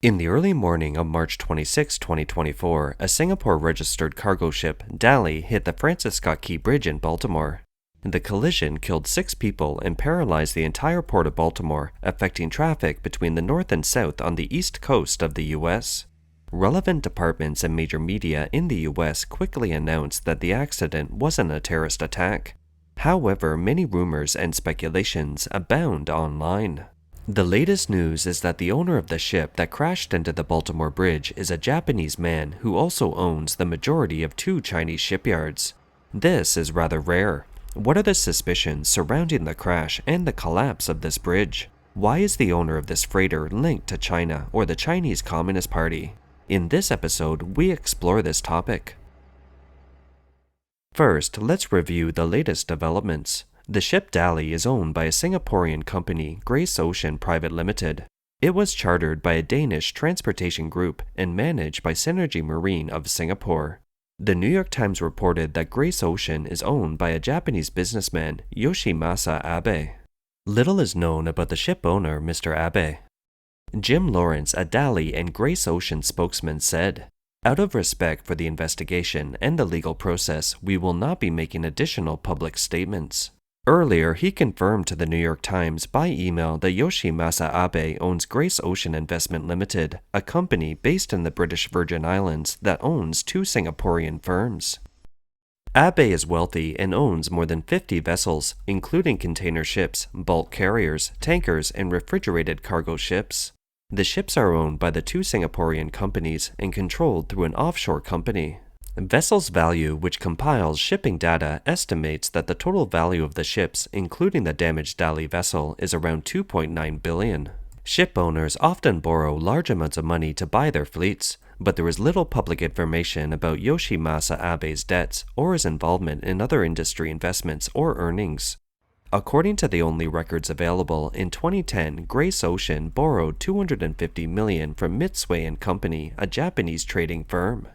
In the early morning of March 26, 2024, a Singapore-registered cargo ship, Dali, hit the Francis Scott Key Bridge in Baltimore. The collision killed 6 people and paralyzed the entire Port of Baltimore, affecting traffic between the north and south on the east coast of the U.S. Relevant departments and major media in the U.S. quickly announced that the accident wasn't a terrorist attack. However, many rumors and speculations abound online. The latest news is that the owner of the ship that crashed into the Baltimore Bridge is a Japanese man who also owns the majority of 2 Chinese shipyards. This is rather rare. What are the suspicions surrounding the crash and the collapse of this bridge? Why is the owner of this freighter linked to China or the Chinese Communist Party? In this episode, we explore this topic. First, let's review the latest developments. The ship Dali is owned by a Singaporean company, Grace Ocean Private Limited. It was chartered by a Danish transportation group and managed by Synergy Marine of Singapore. The New York Times reported that Grace Ocean is owned by a Japanese businessman, Yoshimasa Abe. Little is known about the ship owner, Mr. Abe. Jim Lawrence, a Dali and Grace Ocean spokesman, said, "Out of respect for the investigation and the legal process, we will not be making additional public statements." Earlier, he confirmed to the New York Times by email that Yoshimasa Abe owns Grace Ocean Investment Limited, a company based in the British Virgin Islands that owns 2 Singaporean firms. Abe is wealthy and owns more than 50 vessels, including container ships, bulk carriers, tankers, and refrigerated cargo ships. The ships are owned by the 2 Singaporean companies and controlled through an offshore company. Vessels Value, which compiles shipping data, estimates that the total value of the ships, including the damaged Dali vessel, is around $2.9 billion. Ship owners often borrow large amounts of money to buy their fleets, but there is little public information about Yoshimasa Abe's debts or his involvement in other industry investments or earnings. According to the only records available, in 2010, Grace Ocean borrowed $250 million from Mitsui & Company, a Japanese trading firm.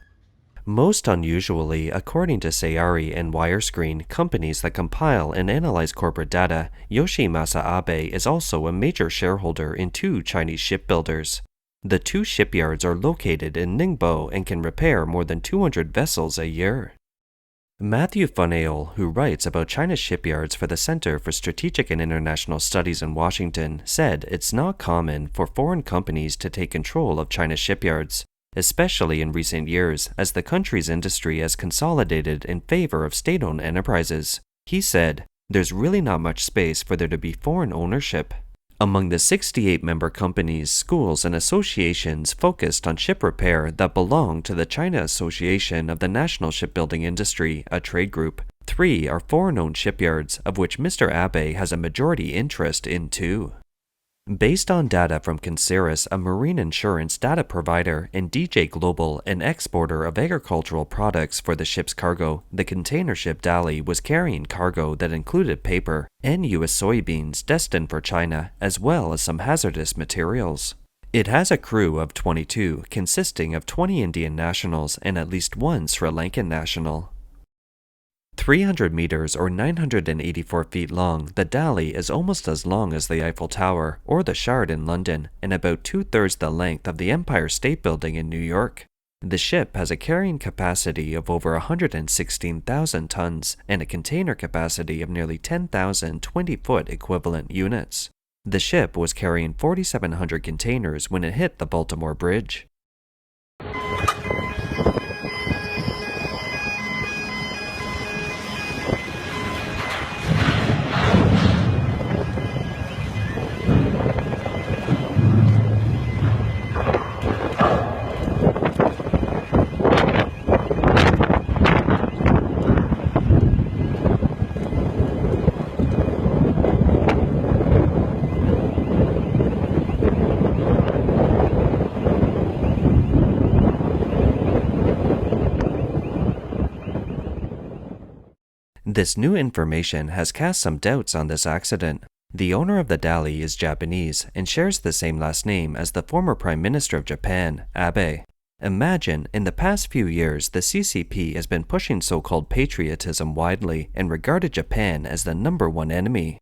Most unusually, according to Sayari and Wirescreen, companies that compile and analyze corporate data, Yoshimasa Abe is also a major shareholder in 2 Chinese shipbuilders. The 2 shipyards are located in Ningbo and can repair more than 200 vessels a year. Matthew Funnell, who writes about China's shipyards for the Center for Strategic and International Studies in Washington, said it's not common for foreign companies to take control of China's shipyards, especially in recent years as the country's industry has consolidated in favor of state-owned enterprises. He said, "There's really not much space for there to be foreign ownership." Among the 68 member companies, schools, and associations focused on ship repair that belong to the China Association of the National Shipbuilding Industry, a trade group, 3 are foreign-owned shipyards, of which Mr. Abe has a majority interest in 2. Based on data from Conceris, a marine insurance data provider, and DJ Global, an exporter of agricultural products for the ship's cargo, the container ship Dali was carrying cargo that included paper and U.S. soybeans destined for China, as well as some hazardous materials. It has a crew of 22, consisting of 20 Indian nationals and at least 1 Sri Lankan national. 300 meters or 984 feet long, the Dali is almost as long as the Eiffel Tower or the Shard in London and about 2/3 the length of the Empire State Building in New York. The ship has a carrying capacity of over 116,000 tons and a container capacity of nearly 10,000 20-foot equivalent units. The ship was carrying 4,700 containers when it hit the Baltimore Bridge. This new information has cast some doubts on this accident. The owner of the Dali is Japanese and shares the same last name as the former Prime Minister of Japan, Abe. Imagine, in the past few years, the CCP has been pushing so-called patriotism widely and regarded Japan as the #1 enemy.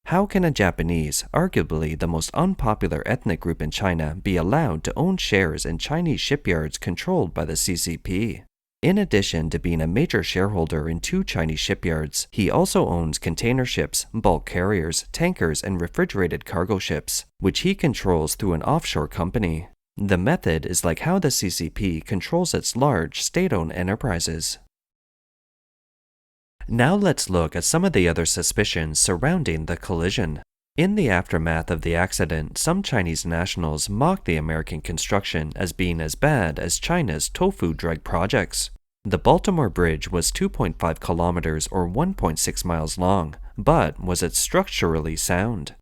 How can a Japanese, arguably the most unpopular ethnic group in China, be allowed to own shares in Chinese shipyards controlled by the CCP? In addition to being a major shareholder in 2 Chinese shipyards, he also owns container ships, bulk carriers, tankers, and refrigerated cargo ships, which he controls through an offshore company. The method is like how the CCP controls its large, state-owned enterprises. Now let's look at some of the other suspicions surrounding the collision. In the aftermath of the accident, some Chinese nationals mocked the American construction as being as bad as China's tofu drag projects. The Baltimore Bridge was 2.5 kilometers or 1.6 miles long, but was it structurally sound?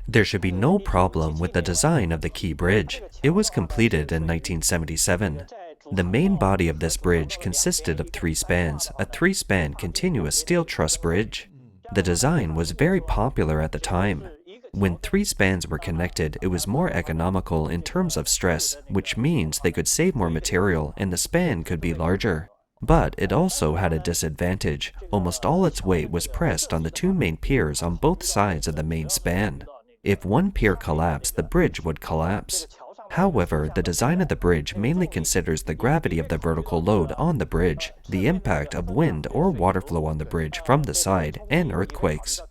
There should be no problem with the design of the key bridge. It was completed in 1977. The main body of this bridge consisted of 3 spans, a 3-span continuous steel truss bridge. The design was very popular at the time. When 3 spans were connected, it was more economical in terms of stress, which means they could save more material and the span could be larger. But it also had a disadvantage. Almost all its weight was pressed on the 2 main piers on both sides of the main span. If one pier collapsed, the bridge would collapse. However, the design of the bridge mainly considers the gravity of the vertical load on the bridge, the impact of wind or water flow on the bridge from the side, and earthquakes.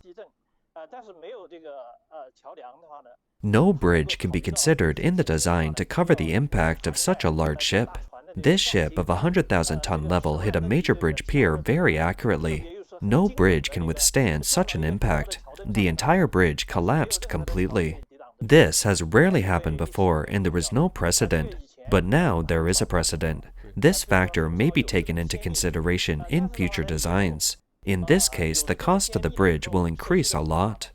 No bridge can be considered in the design to cover the impact of such a large ship. This ship of 100,000-ton level hit a major bridge pier very accurately. No bridge can withstand such an impact. The entire bridge collapsed completely. This has rarely happened before and there was no precedent. But now there is a precedent. This factor may be taken into consideration in future designs. In this case, the cost of the bridge will increase a lot.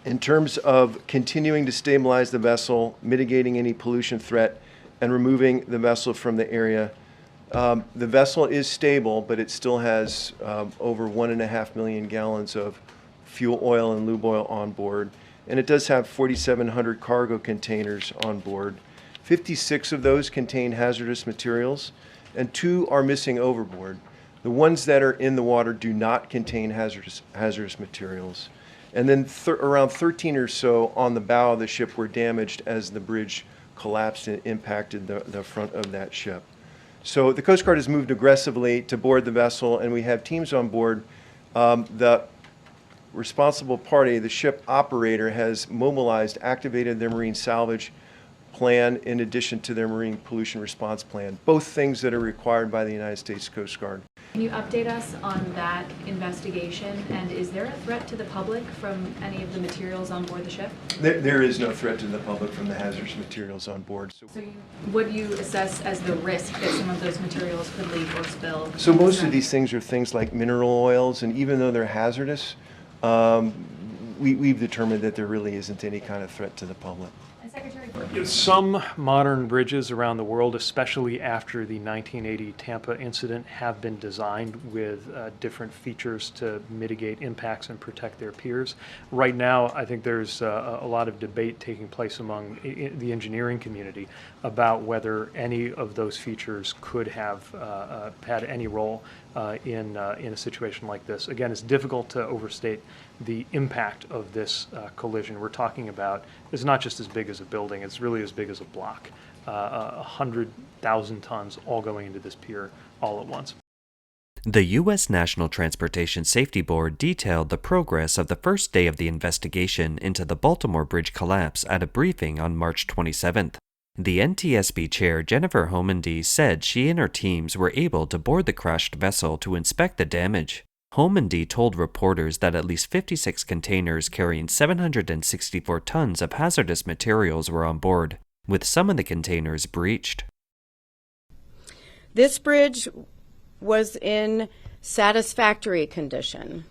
In terms of continuing to stabilize the vessel, mitigating any pollution threat, and removing the vessel from the area, the vessel is stable, but it still has over 1.5 million gallons of fuel oil and lube oil on board. And it does have 4,700 cargo containers on board. 56 of those contain hazardous materials, and 2 are missing overboard. The ones that are in the water do not contain hazardous materials. And then around 13 or so on the bow of the ship were damaged as the bridge collapsed and impacted the front of that ship. So the Coast Guard has moved aggressively to board the vessel, and we have teams on board. The responsible party, the ship operator, has mobilized, activated their marine salvage plan in addition to their marine pollution response plan, both things that are required by the United States Coast Guard. Can you update us on that investigation, and is there a threat to the public from any of the materials on board the ship? There is no threat to the public from the hazardous materials on board. So what do you assess as the risk that some of those materials could leak or spill? So most of these things are things like mineral oils, and even though they're hazardous, we've determined that there really isn't any kind of threat to the public. Some modern bridges around the world, especially after the 1980 Tampa incident, have been designed with different features to mitigate impacts and protect their piers. Right now, I think there's a lot of debate taking place among the engineering community about whether any of those features could have had any role in a situation like this. Again, it's difficult to overstate the impact of this collision. We're talking about, it's not just as big as a building, it's really as big as a block. 100,000 tons all going into this pier all at once. The U.S. National Transportation Safety Board detailed the progress of the first day of the investigation into the Baltimore Bridge collapse at a briefing on March 27th. The NTSB chair, Jennifer Homendy, said she and her teams were able to board the crashed vessel to inspect the damage. Homendy told reporters that at least 56 containers carrying 764 tons of hazardous materials were on board, with some of the containers breached. This bridge was in satisfactory condition.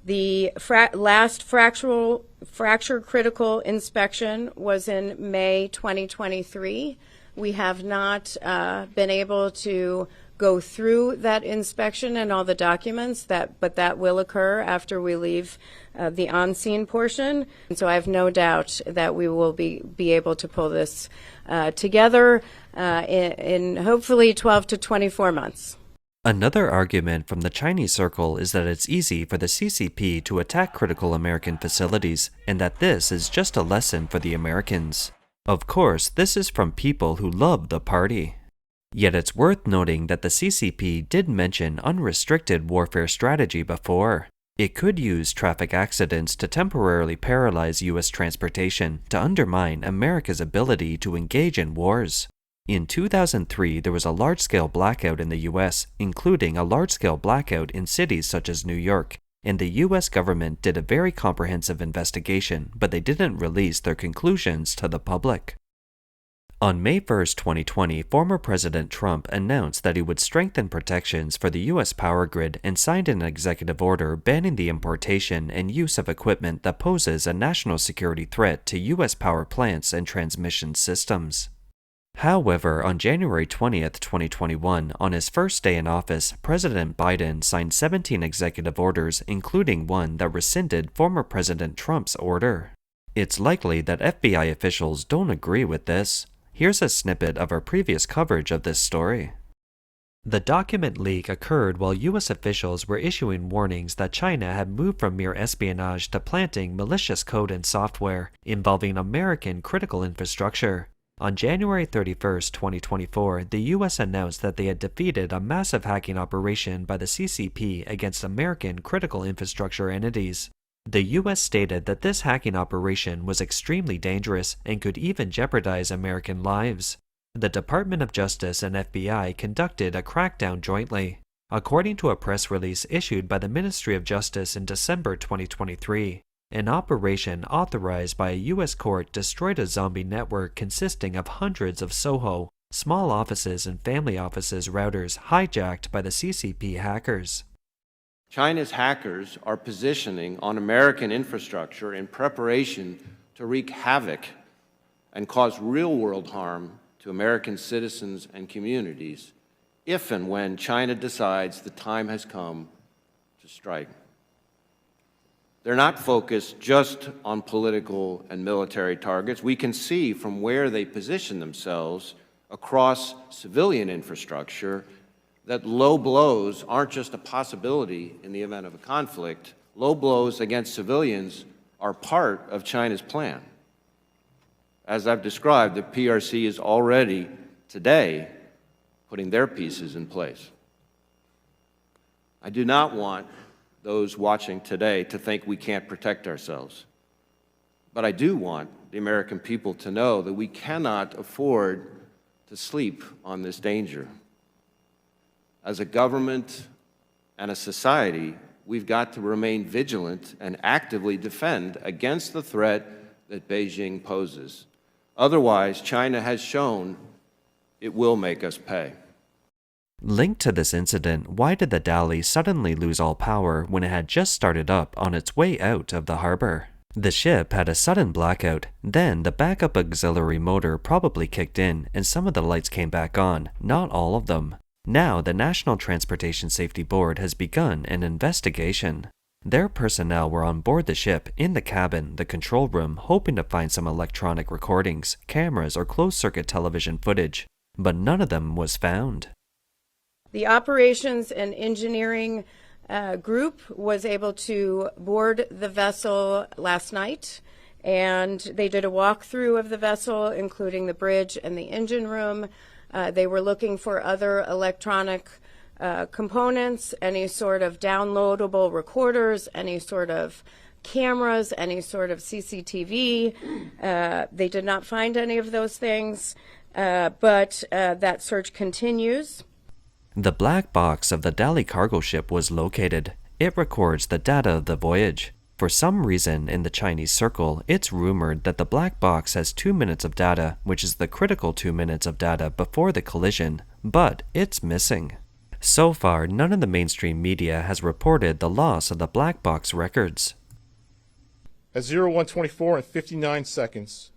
The last fracture critical inspection was in May 2023. We have not been able to go through that inspection and all the documents, but that will occur after we leave the on-scene portion. And so I have no doubt that we will be able to pull this together in hopefully 12 to 24 months. Another argument from the Chinese circle is that it's easy for the CCP to attack critical American facilities, and that this is just a lesson for the Americans. Of course, this is from people who love the party. Yet it's worth noting that the CCP did mention unrestricted warfare strategy before. It could use traffic accidents to temporarily paralyze U.S. transportation to undermine America's ability to engage in wars. In 2003, there was a large-scale blackout in the U.S., including a large-scale blackout in cities such as New York, and the U.S. government did a very comprehensive investigation, but they didn't release their conclusions to the public. On May 1, 2020, former President Trump announced that he would strengthen protections for the U.S. power grid and signed an executive order banning the importation and use of equipment that poses a national security threat to U.S. power plants and transmission systems. However, on January 20, 2021, on his first day in office, President Biden signed 17 executive orders, including one that rescinded former President Trump's order. It's likely that FBI officials don't agree with this. Here's a snippet of our previous coverage of this story. The document leak occurred while U.S. officials were issuing warnings that China had moved from mere espionage to planting malicious code and software involving American critical infrastructure. On January 31, 2024, the U.S. announced that they had defeated a massive hacking operation by the CCP against American critical infrastructure entities. The U.S. stated that this hacking operation was extremely dangerous and could even jeopardize American lives. The Department of Justice and FBI conducted a crackdown jointly. According to a press release issued by the Ministry of Justice in December 2023, an operation authorized by a U.S. court destroyed a zombie network consisting of hundreds of Soho, small offices and family offices routers hijacked by the CCP hackers. China's hackers are positioning on American infrastructure in preparation to wreak havoc and cause real-world harm to American citizens and communities if and when China decides the time has come to strike. They're not focused just on political and military targets. We can see from where they position themselves across civilian infrastructure that low blows aren't just a possibility in the event of a conflict. Low blows against civilians are part of China's plan. As I've described, the PRC is already, today, putting their pieces in place. I do not want those watching today to think we can't protect ourselves. But I do want the American people to know that we cannot afford to sleep on this danger. As a government and a society, we've got to remain vigilant and actively defend against the threat that Beijing poses. Otherwise, China has shown it will make us pay. Linked to this incident, why did the Dali suddenly lose all power when it had just started up on its way out of the harbor? The ship had a sudden blackout, then the backup auxiliary motor probably kicked in and some of the lights came back on, not all of them. Now the National Transportation Safety Board has begun an investigation. Their personnel were on board the ship, in the cabin, the control room, hoping to find some electronic recordings, cameras, or closed-circuit television footage, but none of them was found. The operations and engineering group was able to board the vessel last night, and they did a walkthrough of the vessel, including the bridge and the engine room. They were looking for other electronic components, any sort of downloadable recorders, any sort of cameras, any sort of CCTV. They did not find any of those things, but that search continues. The black box of the Dali cargo ship was located. It records the data of the voyage. For some reason in the Chinese circle, it's rumored that the black box has 2 minutes of data, which is the critical 2 minutes of data before the collision, but it's missing. So far, none of the mainstream media has reported the loss of the black box records. At 0124 and 59 seconds,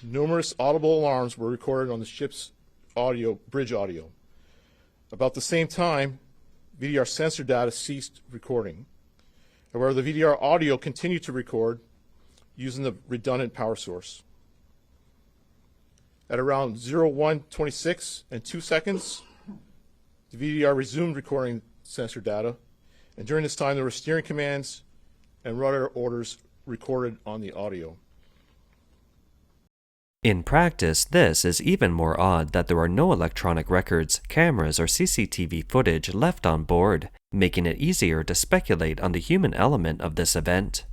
Numerous audible alarms were recorded on the ship's bridge audio. About the same time, VDR sensor data ceased recording. However, the VDR audio continued to record using the redundant power source. At around 01:26 and 2 seconds, the VDR resumed recording sensor data, and during this time there were steering commands and rudder orders recorded on the audio. In practice, this is even more odd that there are no electronic records, cameras, or CCTV footage left on board, making it easier to speculate on the human element of this event.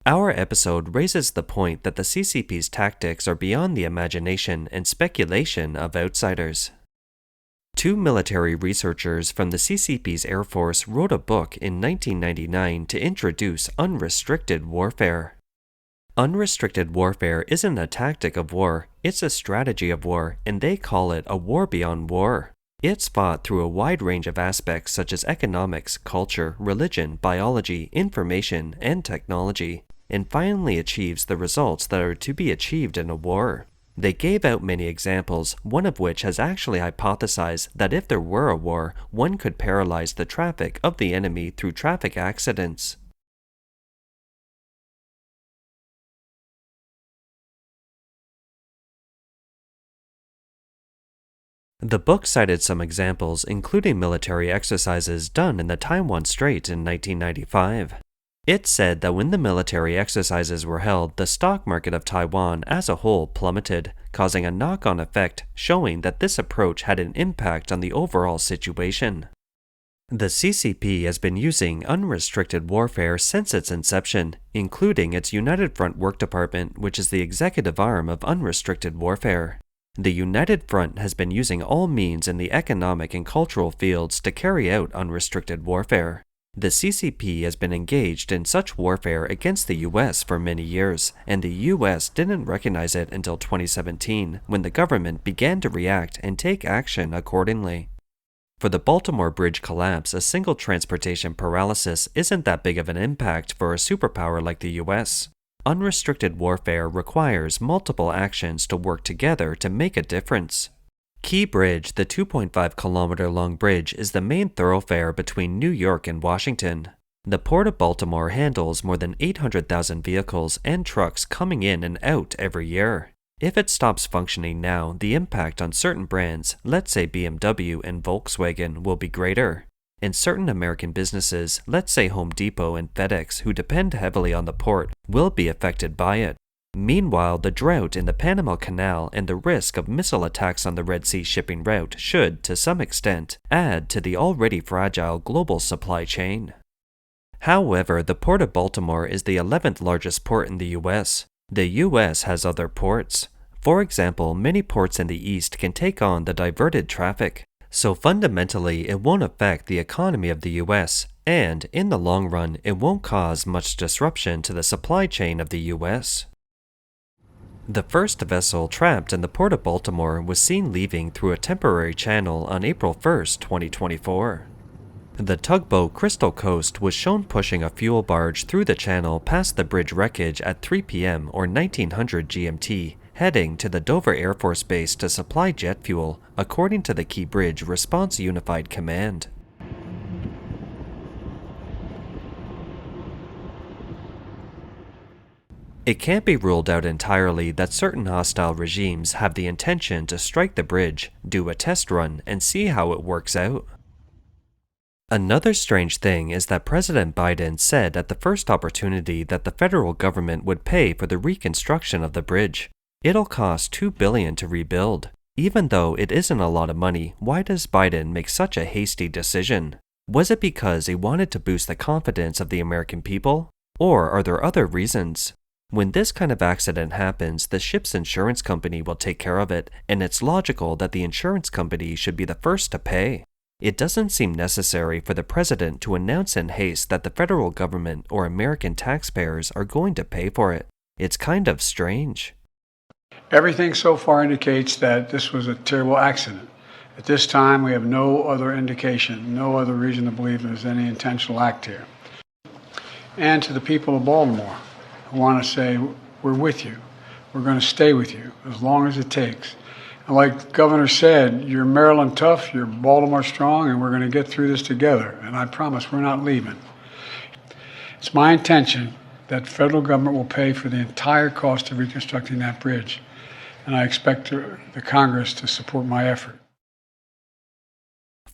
Our episode raises the point that the CCP's tactics are beyond the imagination and speculation of outsiders. Two military researchers from the CCP's Air Force wrote a book in 1999 to introduce unrestricted warfare. Unrestricted warfare isn't a tactic of war, it's a strategy of war, and they call it a war beyond war. It's fought through a wide range of aspects such as economics, culture, religion, biology, information, and technology, and finally achieves the results that are to be achieved in a war. They gave out many examples, one of which has actually hypothesized that if there were a war, one could paralyze the traffic of the enemy through traffic accidents. The book cited some examples, including military exercises done in the Taiwan Strait in 1995. It said that when the military exercises were held, the stock market of Taiwan as a whole plummeted, causing a knock-on effect, showing that this approach had an impact on the overall situation. The CCP has been using unrestricted warfare since its inception, including its United Front Work Department, which is the executive arm of unrestricted warfare. The United Front has been using all means in the economic and cultural fields to carry out unrestricted warfare. The CCP has been engaged in such warfare against the US for many years, and the US didn't recognize it until 2017, when the government began to react and take action accordingly. For the Baltimore Bridge collapse, a single transportation paralysis isn't that big of an impact for a superpower like the US. Unrestricted warfare requires multiple actions to work together to make a difference. Key Bridge, the 2.5-kilometer-long bridge, is the main thoroughfare between New York and Washington. The Port of Baltimore handles more than 800,000 vehicles and trucks coming in and out every year. If it stops functioning now, the impact on certain brands, let's say BMW and Volkswagen, will be greater. And certain American businesses, let's say Home Depot and FedEx, who depend heavily on the port, will be affected by it. Meanwhile, the drought in the Panama Canal and the risk of missile attacks on the Red Sea shipping route should, to some extent, add to the already fragile global supply chain. However, the Port of Baltimore is the 11th largest port in the US. The US has other ports. For example, many ports in the East can take on the diverted traffic. So fundamentally, it won't affect the economy of the US, and in the long run, it won't cause much disruption to the supply chain of the US. The first vessel trapped in the Port of Baltimore was seen leaving through a temporary channel on April 1, 2024. The tugboat Crystal Coast was shown pushing a fuel barge through the channel past the bridge wreckage at 3 p.m. or 1900 GMT, heading to the Dover Air Force Base to supply jet fuel, according to the Key Bridge Response Unified Command. It can't be ruled out entirely that certain hostile regimes have the intention to strike the bridge, do a test run, and see how it works out. Another strange thing is that President Biden said at the first opportunity that the federal government would pay for the reconstruction of the bridge. It'll cost $2 billion to rebuild. Even though it isn't a lot of money, why does Biden make such a hasty decision? Was it because he wanted to boost the confidence of the American people? Or are there other reasons? When this kind of accident happens, the ship's insurance company will take care of it, and it's logical that the insurance company should be the first to pay. It doesn't seem necessary for the president to announce in haste that the federal government or American taxpayers are going to pay for it. It's kind of strange. Everything so far indicates that this was a terrible accident. At this time, we have no other indication, no other reason to believe there's any intentional act here. And to the people of Baltimore, I want to say we're with you. We're going to stay with you as long as it takes. And like the governor said, you're Maryland tough, you're Baltimore strong, and we're going to get through this together. And I promise we're not leaving. It's my intention that the federal government will pay for the entire cost of reconstructing that bridge. And I expect the Congress to support my effort.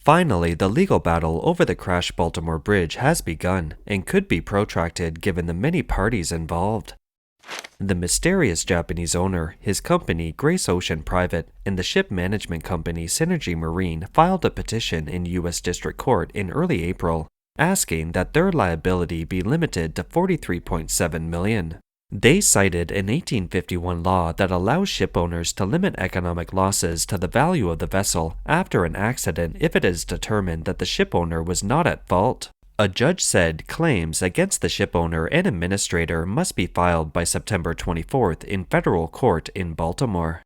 Finally, the legal battle over the crashed Baltimore Bridge has begun and could be protracted given the many parties involved. The mysterious Japanese owner, his company Grace Ocean Private, and the ship management company Synergy Marine filed a petition in U.S. District Court in early April, asking that their liability be limited to $43.7 million. They cited an 1851 law that allows ship owners to limit economic losses to the value of the vessel after an accident if it is determined that the ship owner was not at fault. A judge said claims against the ship owner and administrator must be filed by September 24th in federal court in Baltimore.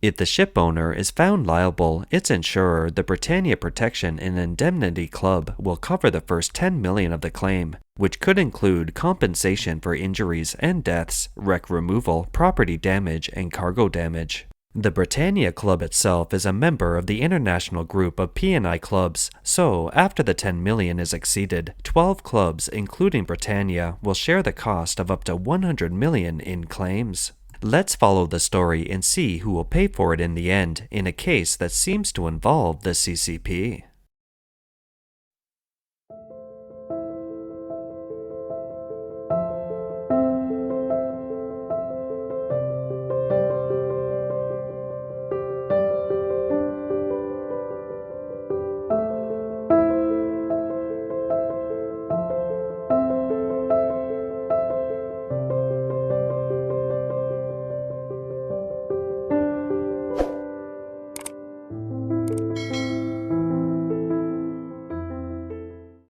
If the ship owner is found liable, its insurer, the Britannia Protection and Indemnity Club, will cover the first $10 million of the claim, which could include compensation for injuries and deaths, wreck removal, property damage, and cargo damage. The Britannia Club itself is a member of the international group of P&I clubs, so after the $10 million is exceeded, 12 clubs, including Britannia, will share the cost of up to $100 million in claims. Let's follow the story and see who will pay for it in the end in a case that seems to involve the CCP.